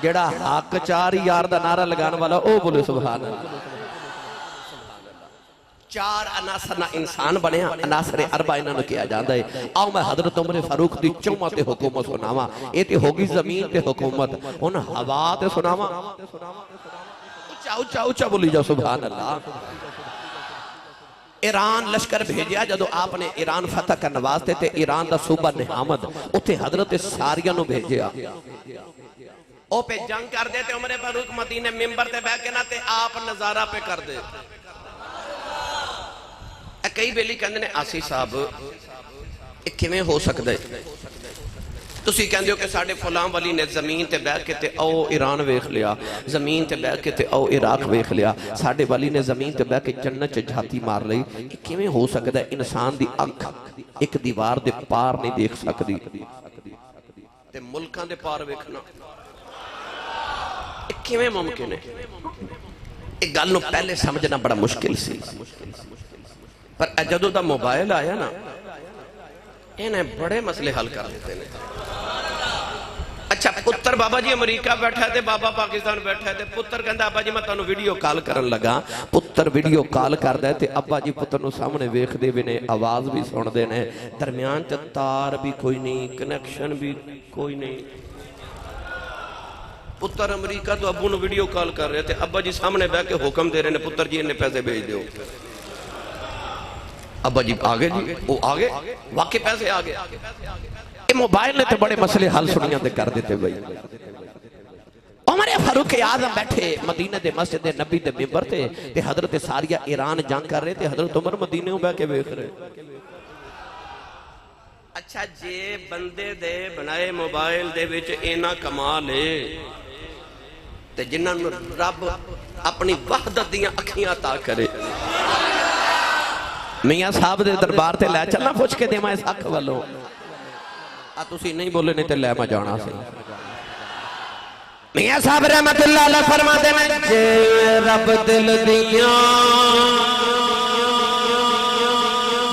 जड़ा हक चार यार दा नारा लगाने वाला ओ बोले सुभान अल्लाह। चार अनासर ना इंसान बने, अनासर अरबा इन्हां नूं कहा जांदा है। आओ मैं हजरत उमर फारूक दी चौवां ते हुकूमत सुनावां। ए ते होगी जमीन ते हुकूमत, हुण हवा ते सुनावां। उच्चा उच्चा उच्चा बोली जाओ सुभान अल्लाह। ईरान लश्कर भेजा, जदों आपने ईरान फतह करने वास्ते ते ईरान दा सूबा निहामद उत्थे हजरत सारिया नूं भेजिया। ओ पे जंग कर दे ते उमर फारूक मदीने मिंबर ते बैठ के ना ते आप नजारा पे कर दे। कई बेली कहंदे ने आसी साहब ये किवें हो सकदा है? तुसी कहंदे हो कि साडे फलां वली ने जमीन ते बैठ के ते आओ ईरान वेख लिया, जमीन ते बैठ के ते आओ इराक वेख लिया, साडे वली ने जमीन ते बैठ के जन्नत च झाती मार लई। ये किवें हो सकदा है? इंसान दी अख एक दीवार दे पार नहीं देख सकदी ते मुल्कां दे पार वेखना ये किवें मुमकिन है? इस गल नूं पहले समझना बड़ा मुश्किल सी, पर जदों दा मोबाइल आया ना इन्हें बड़े मसले हल कर देते हैं। अच्छा पुत्र बाबा जी अमरीका बैठा है, बाबा पाकिस्तान बैठा है, पुत्र कहता अब्बा जी मैं तुहानू वीडियो कॉल करन लगा। पुत्र वीडियो कॉल करदा है ते अब्बा जी पुत्र नू सामने वेखदे भी ने, आवाज भी सुनदे ने, दरम्यान च तार भी कोई नहीं, कनैक्शन भी कोई नहीं। पुत्र अमरीका तो अब्बू नू वीडियो कॉल कर रहे थे, अब्बा जी सामने बैठ के हुक्म दे रहे ने पुत्र जी इन्ने पैसे भेज दो। अब्बा जी आ गए जी, वो आ गए, वाकई पैसे आ गए। ये मोबाइल ने तो बड़े मसले हल सुनिया ते कर देते भाई। उमर फारूक आज़म बैठे मदीने दे मस्जिद नबी दे मिंबर ते हजरत सारिया ईरान जंग कर रहे थे, हजरत उमर मदीने में बैठ के वेख रहे। अच्छा जे बंदे दे बनाए मोबाइल दे विच इना कमाल है ते जिन्हां नूं रब अपनी वहदत दियां अखियां अता करे, मियां साहब दे दरबार ते लै चलना पुछ के देवां इस अख वालों। आ तुसी नहीं बोले नहीं ते लै मैं जाना सी। मियां साहब रहमतुल्लाह अलैह फरमाते हैं रब दिल दिया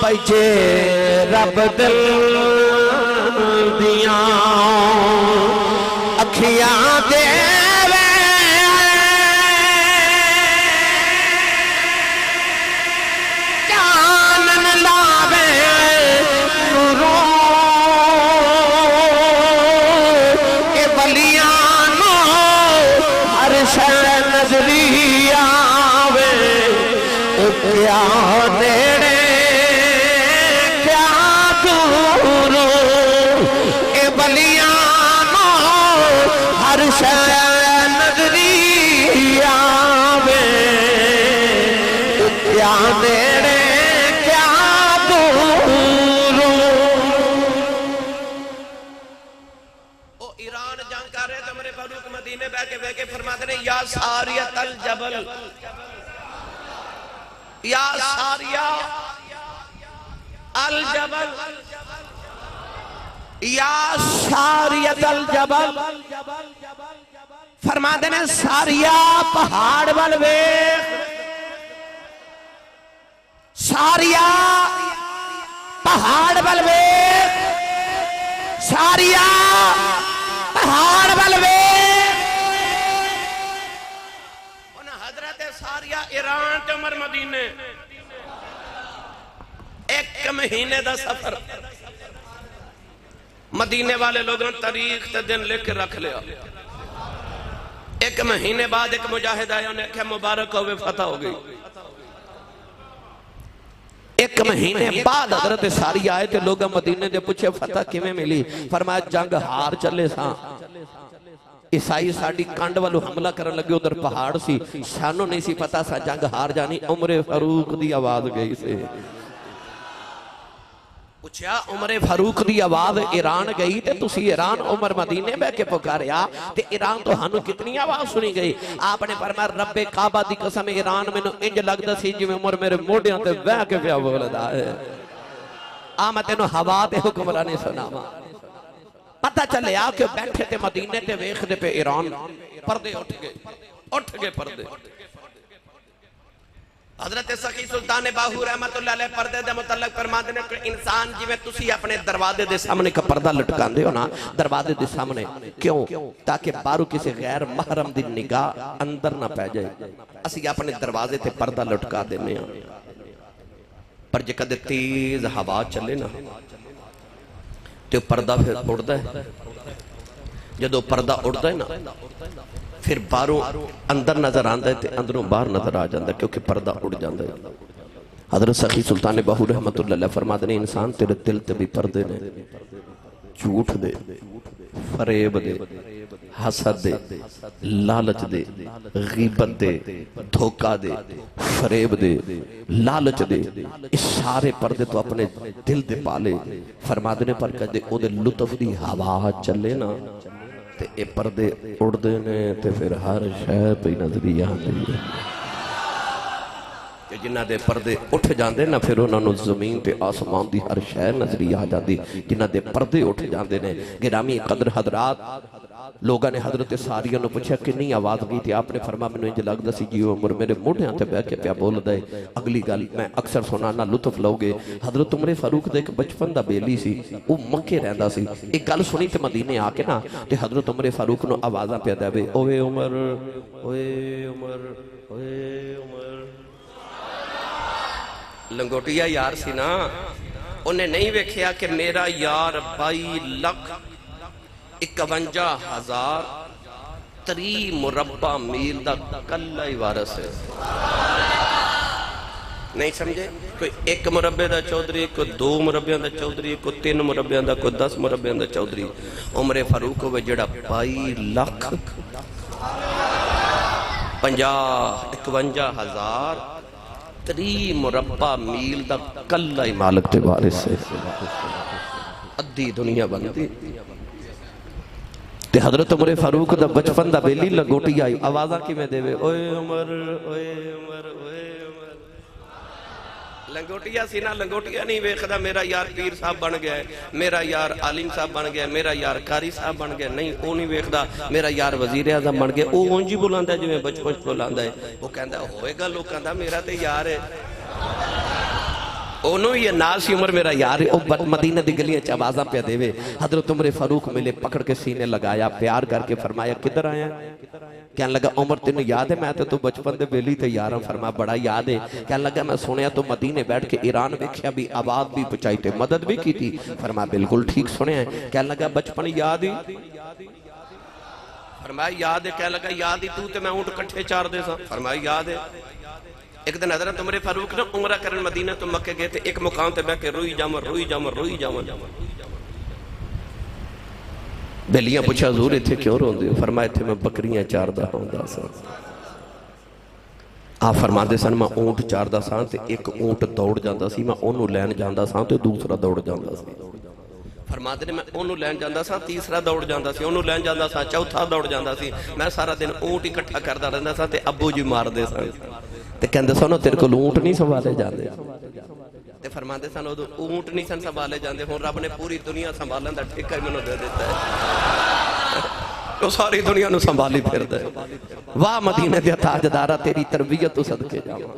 बचे रब दिल दिया अखियां देवे चानन लावे नूरों के बलियां नो हर शय नजरी आवे क्या नेड़े नजरी आवे क्या नेड़े क्या दूर। ओ ईरान जंग कर रहे थे मेरे फारूक मदीने बह के फरमाते ने या सारिया तल जबल या सारिया अल जबल या सारियत अल जबल फरमाते ने सारिया पहाड़ वाल वेख सारिया पहाड़ वाल वेख सारिया पहाड़ वाल वेख। हजरत सारिया ईरान ते उमर मदीने 1 महीने का सफर मदीने वाले लोगों ने तारीख ते दिन लिख के रख लिया। 1 महीने बाद एक मुजाहिद आया उन्हें आख्या मुबारक होवे फतह हो गई। 1 महीने बाद हजरत सारी आए थे लोग मदीने दे पूछे फतह किवें मिली फरमाया जंग हार चले सा ईसाई साड़ी कंड वालों हमला करन लगे उधर पहाड़ सी सानू नहीं सी पता सा जंग हार जानी उमरे फारूक दी आवाज गई से पूछा उमरे फारूक की आवाज ईरान गई ते तुसी ईरान उमर मदीने बह के पुकारिया ते ईरान तो हानू कितनी आवाज सुनी गई। आपने फरमाया रब्बे काबा दी कसम ईरान मैनू इंज लगदा सी जिवें उमर मेरे मोढियां ते बह के पिया बोलदा है। आ मैं तेनू हवा ते हुक्मरानी सुनावा पता चलिया कि बैठे ते मदीने ते वेखदे पे ईरान पर्दे उठ गए पर्दे। हजरत सखी सुल्तान बाहू रहमतुल्लाह अलैह पर्दे दे मुतल्लक फरमाते ने कि इंसान जिवें तुसी अपने दरवाजे दे सामने का पर्दा लटकांदे हो ना दरवाजे दे सामने क्यों ताकि बाहरों किसी गैर महरम दी निगाह अंदर ना पै जाए असी अपने दरवाजे ते पर्दा लटका देने पर जे कदे तेज हवा चले ना तो पर्दा फिर उड़दा है। जदों पर्दा उड़दा है ना फिर बाहरों अंदर नजर आता है तो अंदरों बाहर नजर आ जाता है क्योंकि पर्दा उड़ जाता है। हजरत सखी सुल्तान बाहू रहमतुल्लाह अलैह फरमाते ने इंसान तेरे दिल ते भी पर्दे ने झूठ दे फरेब दे हसद दे लालच दे गीबत दे धोखा दे फरेब दे लालच दे इस सारे पर्दे तो अपने दिल दे पाले। फरमाते ने पर कदे ओदे लुत्फ दी हवा चले ना ते ए पर्दे उड़दे ने ते फिर हर शय पे नजरी आती है। जिन्हां दे पर्दे उठ जाते ना फिर उन्होंने जमीन ते आसमान की हर शय नजरी आ जाती। जिन्हां दे पर्दे उठ जाते ने गिरामी कदर हजरात लोगों ने हजरत सारिया ने पूछा कितनी आवाज गई थी आपने फरमा मैनू इंज लगदा सी जी उमर मेरे मोढियां ते बह के पिया बोलदा है। अगली गल मैं अक्सर सुनाना लुत्फ लओगे हजरत उमर फारूक दा एक बचपन दा बेली सी वो मंके रहिंदा सी। एक गल सुनी ते मदीने आके ना ते हजरत उमर फारूक नु आवाज़ां पिया देवे ओए उमर ओए उमर ओए उमर। लंगोटिया यार सी ना उन्हें नहीं वेखिया कि मेरा यार 22,51,000 3 मुरब्बा मील दा कल्ला ही वारस है। नहीं समझे कोई 1 मुरब्बे दा चौधरी कोई 2 मुरब्बियां दा चौधरी कोई 3 मुरब्बियां दा कोई 10 मुरब्बियां दा चौधरी। उमरे फारूक होवे जेड़ा 22,51,000 3 मुरब्बा मील दा कल्ला ही मालिक ते वारिस है। अद्धी दुनिया बनती ते हजरत उमर फारूक दा बचपन दा बेली लंगोटी आई आवाज़ां किवें देवे ओए उमर ओए उमर ओए उमर। लंगोटिया सी ना, लंगोटिया नहीं वेखदा मेरा यार पीर साहब बन गया है, मेरा यार आलिम साहब बन गया, मेरा यार कारी साहब बन गया, नहीं वो नहीं वेखदा मेरा यार वजीर आजम बन गया। वो उंज ही बुलांदा जिवें बचपन बुलांदा है। वो कहंदा होएगा लोकां दा मेरा ते यार है, ओनू ही नाल सी उम्र मेरा यार है। वो मदीने दी गलियां च आवाज़ां पे देवे। हजरत उमर फारूक मिले, पकड़ के सीने लगाया, प्यार करके फरमाया किधर आया? कहने लगा उमर तेन याद है मैं तो तू बचपन दे वेली ते यार फरमा बड़ा याद है। कहने लगा मैं सुनिया तो मदीने बैठ के ईरान वेख्या भी, आवाज भी पहुंचाई ते मदद भी की थी। फरमा बिल्कुल ठीक सुनिया। कहने लगा बचपन याद ही? फरमाया याद है। कहने लगा याद ही तू ते मैं ऊंट इकट्ठे चार दे सा। फरमाया याद है। एक दिन हजरत उमर फारूक ने उमरा करन मदीना तो मक्के गए थे, एक मुकाम ते बैठ के रोई जावन रोई जावन रोई जावन। बेलियां पूछा हजूर इत्थे क्यों रोंदे हो? फरमाया इत्थे मैं बकरियां चारदा होंदा सा। आप फरमाते सन मैं ऊंट चारदा सा ते एक ऊंट दौड़ जांदा सी, मैं ओनू लैन जांदा सा ते दूसरा दौड़ जांदा सी। फरमाते ने मैं ओनू लैन जांदा सा, तीसरा दौड़ जांदा सी, ओनू लैन जांदा सा, चौथा दौड़ जांदा सी। मैं सारा दिन ऊंट इकट्ठा करदा रहिंदा सा ते अब्बू जी मारदे सन ते कहंदे सन तेरे कोल ऊंट नहीं संभाले जांदे। ते फरमाते सन उदों ऊंट नहीं सन संभाले जांदे, हुण रब ने पूरी दुनिया संभालण दा ठेका ही मैनूं दे दित्ता है। तो सारी दुनिया नूं संभाली फिरदा है। वाह मदीने दे ताजदारा तेरी तरबियत तो सदके जावां।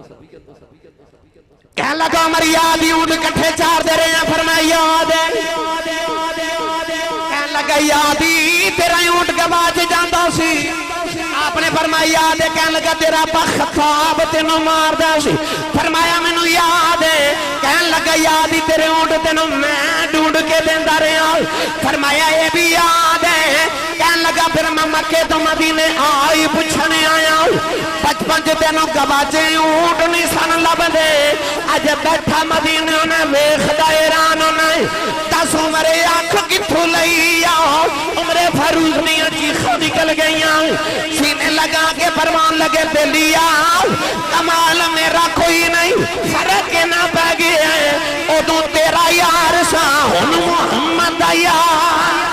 कहने लगा उमर याद ही ऊंट इकट्ठे चार दे रहे हैं। फरमाया याद है। कहने लगा याद ही तेरा ऊंट गवाच जांदा सी। आपने फरमाया याद है। कहने लगा तेरा खत्ताब तेनों मारदा सी। फरमाया मैनू याद है। कहने लगा याद ही तेरे ऊंट तेनों मैं ढूंढ के देंदा रहा। फरमाया ये भी याद है। कहने लगा फिर मैं मक्के तो मदीने आई पुछने आया। बचपन च तेनों गवाचे ऊंट नहीं सन लभदे, अज बैठा मदीने ने वेखदा ईरान ने। दस उमरे अख किथों लई आओ? उमरे फारूक ने चीखां निकल गईयां। सीने लगा के फरमान लगे बेलिया कमाल मेरा कोई नहीं, फर्क ना पै गया है। उदों तेरा यार सा हुण मुहम्मद दा यार।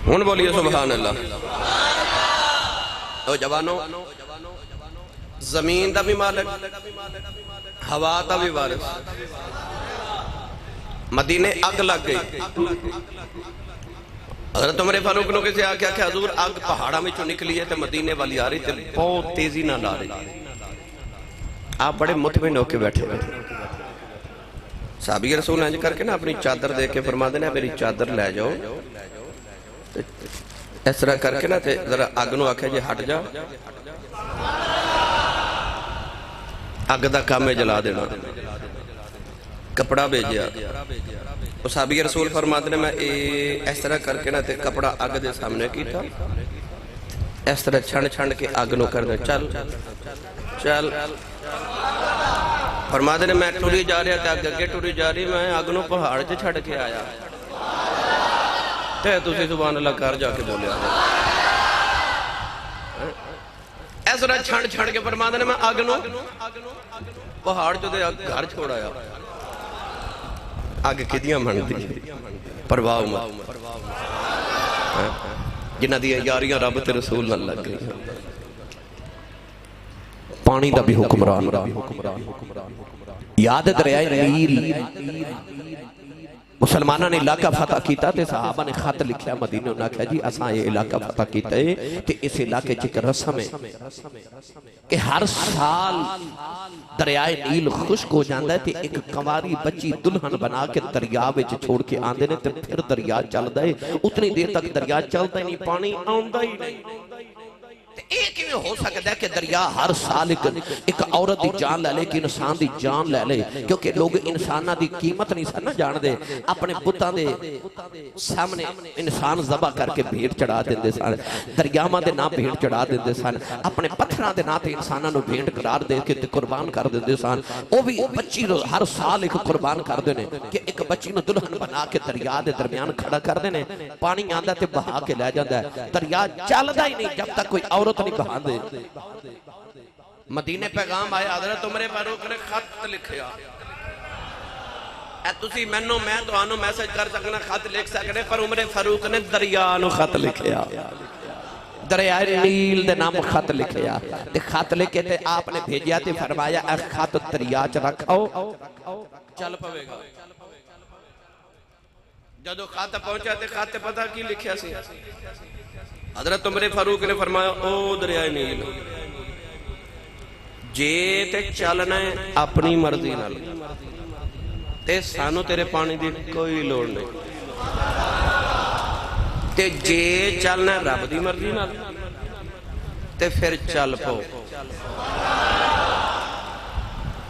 हुण बोलिए सुभान अल्लाह। ओ जवानो, जमीन दा भी मालिक, हवा दा भी वारिस। मदीने अग लग गई। हज़रत उमर फारूक ने किसी आख्या कि हजूर अग पहाड़ा में निकली है तो मदीने वाली आ रही थी, बहुत तेजी ना ला रही। आप बड़े मुतमिन होके बैठे हुए। साहबी रसूल इंज करके ना अपनी चादर दे के फरमा देना मेरी चादर ले जाओ। इस तरह करके ना जरा अग नूं आख्या जी हट जा, अग दा काम है जला देना। कपड़ा भेजा। साहबी रसूल फरमाते ने मैं इस तरह करके ना कपड़ा अग दे सामने कीता, इस तरह छण छण के अग नूं कर दे चल चल। फरमाते ने मैं टुरी जा रहा ते अग अगे टुरी जा रही, मैं अग नूं पहाड़ च छड़ के आया। तुसीं सुभान अल्लाह कर जाके बोलिया। इस तरह छण छड़ के फरमाते ने मैं अग नूं पहाड़ चो घर छोड़ आया। अग किदियां मनदी परवाह मत, जिन्हां दी यारियां रब ते रसूल नाल लग गई। पानी दा भी हुक्मरान याद दरियाए नील मुसलमाना ने इलाका फतह किया तो सहाबा ने खत लिखा मदीने उन्हें आख्या जी असा ये इलाका फतह किया है ते इस इलाके च एक रस्म है कि हर साल दरियाए नील खुश्क हो जाता है ते एक कंवारी बच्ची दुल्हन बना के दरिया विच छोड़ के आंदे ने ते फिर दरिया चलदा है। उतनी देर तक दरिया चलता ही नहीं, पानी आउंदा ही नहीं। हो सकता है कि दरिया हर साल एक औरत की जान ले ले, कि इंसान की जान ले ले, क्योंकि लोग इंसाना की कीमत नहीं सन जानते। अपने बुतां दे सामने इंसान ज़बह करके भेंट चढ़ा देंदे सन, दरियावां दे नाम भेंट चढ़ा देंदे सन, अपने पत्थरां दे नाम ते इंसानां नूं भेंट करार दे के कुर्बान कर देंदे सन। वो भी बच्ची हर साल एक कुर्बान करते हैं कि एक बच्ची नूं दुल्हन बना के दरिया के दरमियान खड़ा करते हैं। पानी आंदा ते बहा के लै जांदा है, दरिया चलदा ही नहीं जब तक कोई औरत नहीं बहांदे। मदीने पैगाम आया हज़रत उमर फारूक ने खत लिखिया तुसी मैनू मैं तुहानू मैसेज कर सकना खत लिख सकने पर उमर फारूक ने दरिया नू खत लिखिया दरिया नील दे नाम खत लिखिया ते खत लिखे ते आपने भेजा ते फरमाया ए खत दरिया च रखो चल पवेगा जदों खत पहुंचा ते खत पता की लिखिया सी हज़रत उमर फारूक ने फरमाया ओ दरिया नील जे ते चलना है अपनी मर्जी नाल ते सानू तेरे पानी की कोई लोड़ नहीं ते जे चलना रब की मर्जी नाल ते फिर चल पो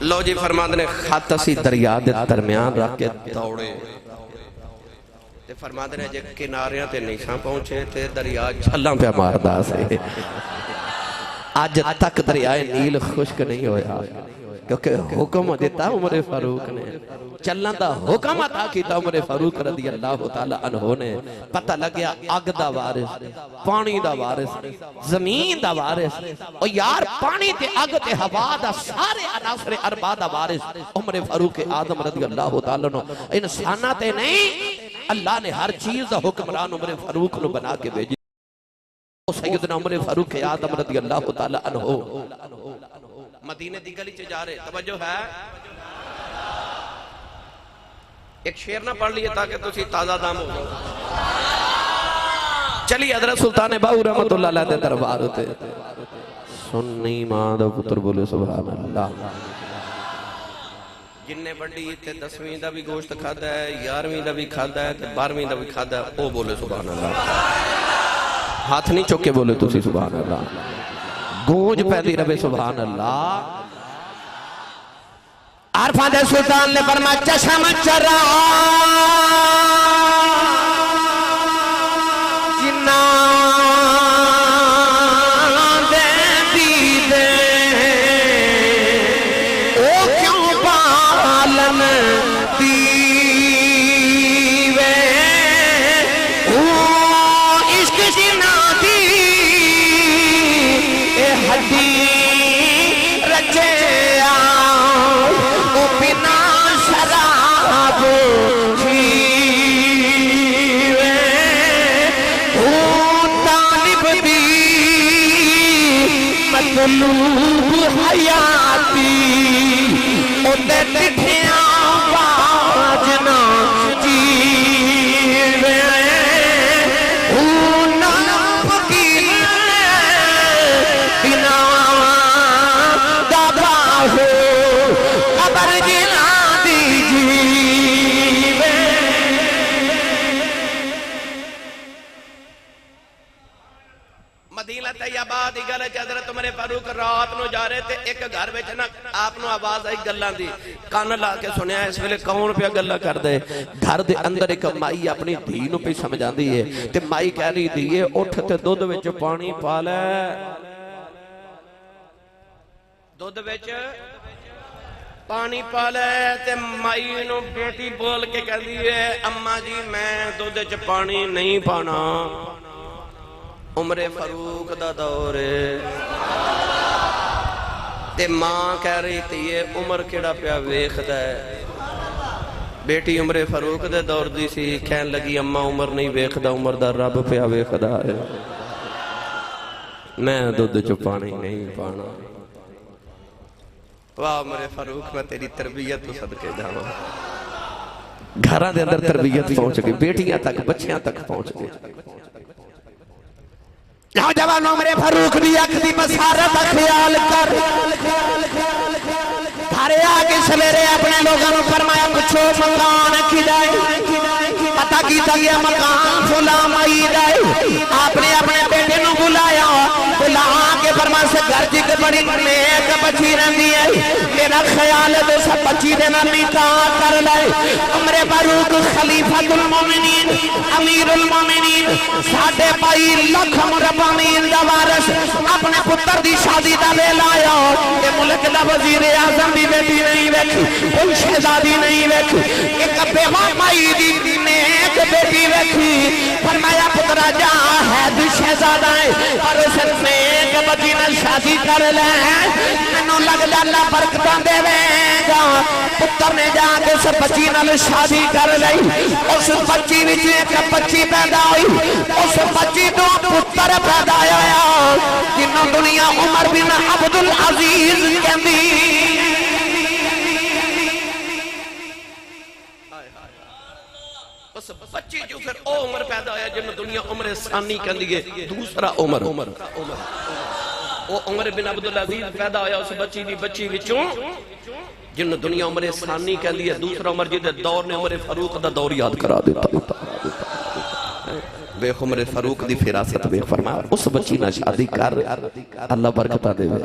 लो जी फरमाते ने खत असी दरिया दे दरम्यान रख के दौड़े ते फरमाते ने जे किनारियां ते नहीं सा पहुंचे ते दरिया छलां पे मारदा से अज तक दरियाए नील खुश्क नहीं होया क्योंकि हुक्म दिता उमर फारूक ने चलना दा हुक्म अता कीता उमर फारूक रज़ी अल्लाह तआला अन्हु ने पता लग्या अग दा वारिस पानी दा वारिस जमीन दा वारिस ओ यार पानी ते अग ते हवा दा सारे अनासर अरबा दा वारिस उमर फारूक आजम रज़ी अल्लाह तआला नो इंसाना ते नहीं अल्लाह ने हर चीज दा हुक्मरान उमर फारूक नु बना के भेजी सैयदना उमर फारूक आजम रज़ी अल्लाह तआला अन्हु मदीने दी गली च जा रहे तवज्जो है एक शेर ना पढ़ लिए ताकि तुसी ताजा दाम हो जाओ चलिए हज़रत सुल्तान बाहू रहमतुल्लाह अलैह दे दरबार उते सुन्नी मां दा पुत्र बोले सुभान अल्लाह जिन्ने बड़ी इत्थे 10वीं दा भी गोश्त खादा है 11वीं दा भी खादा है ते 12वीं दा भी खादा है ओ बोले सुभान अल्लाह हाथ नहीं चुक के बोले तुसी सुभान अल्लाह गूंज पैदी रवे सुभान अल्लाह आरफा दे सुल्तान ने फरमाया चशम चरा जिन्ना दे दीदे ओ क्यों पालन दीवे ओ इश्क जिन्ना दी ए हड्डी रचे बिना शराब जीवे ओ तालिब दी मतलूब हयाती उते लिखिया बाजना जीवे ओ ना फकीर बिना दादा हो खबर जिला दीजिए मदीना तैयबा दी गल च हज़रत उमर फारूक रात नु जा रहे थे एक घर विच ना आप नु आवाज आई गल्लां दी कान ला के सुनिया इस वेले कौन पिया गल्लां करदे घर दे अंदर एक माई अपनी धी नु पे समझांदी है ते माई कह रही धी उठ ते दुध विच पानी पा ले दुध विच पानी पा ले ते माई नू बेटी बोल के कहती है अम्मा जी मैं दुध च पानी नहीं पाना उमरे फारूक दा दौर ते मां कह रही थी ये उमर केड़ा पिया वेखदा है बेटी उमरे फारूक दे दौर दी सी कहन लगी अम्मा उमर नहीं वेखदा उमर दा रब पिया वेखदा है मैं दुध च पानी नहीं पाना वाह मेरे फारूक मैं तेरी तरबियत तो सदके जावा घरां दे अंदर तरबियत पहुंच गई बेटियां तक बच्चियां तक पहुंच गई नौजवानों मेरे फारूक दी अख दी बसारत दा ख्याल कर घरे आके सवेरे अपने लोगों को फरमाया पूछो मकान किदाए पता कीता गया मकान फुलाम आई जाए आपने अपने बेटे को बुलाया बुला के फरमाया से घर जी के बड़ी नेक बची रहती है मेरा ख्याल है तो सब बची देना निकाह कर ले उमर फारूक खलीफतुल मोमिनीन अमीरुल मोमिनीन साडे भाई लख मुरब्बा मील दा वारिस अपने पुत्र दी शादी दा वेला आया ते मुल्क दा वजीर आजम दी बेटी नहीं वेखी कोई शहजादी नहीं वेखी एक बेवा माई दी नेक बेटी वेखी फरमाया पुत्रा जा है दी शहजादा है और उस नेक बच्ची ने शादी कर ले मैनू लगदा अल्लाह बरकतां देवेगा पुत्र ने जाके उस बच्ची नाल शादी कर लई उस बच्ची विच एक बच्ची पैदा हुई उस बच्ची तो पुत्र पैदा होया जिन्हों दुनिया उमर बिन अब्दुल अजीज कहंदी उस बच्ची जो फिर ओ उमर पैदा होया जिन्हों दुनिया उमर सानी कहंदी है दूसरा उमर वो उमर बिन अब्दुल अजीज पैदा होया उस बच्ची विचों जिन्हों दुनिया उमर सानी कहंदी है दूसरा उमर जिहदे दौर ने उमर फारूक दा दौर याद करा दिता वे उमर फारूक दी फिरासत वे फरमाया उस बच्ची नाल शादी कर अल्लाह बरकत देवे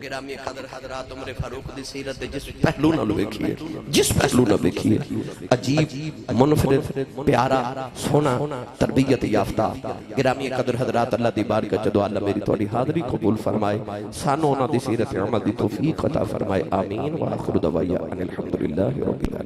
गिरामी कदर हजरात उमर फारूक दी सीरत दे जिस पहलू नाल वेखिए अजीब मुनफरिद प्यारा सोना तरबियत याफ्ता गिरामी कदर हजरात अल्लाह दी बारगाह च दुआ अल्लाह मेरी तोड़ी हाज़री कबूल फरमाए सानू उन्हां दी सीरत अमल दी तौफीक अता फरमाए आमीन व आखिर दवाया अनिल हम्दुलिल्लाहि रब्बिल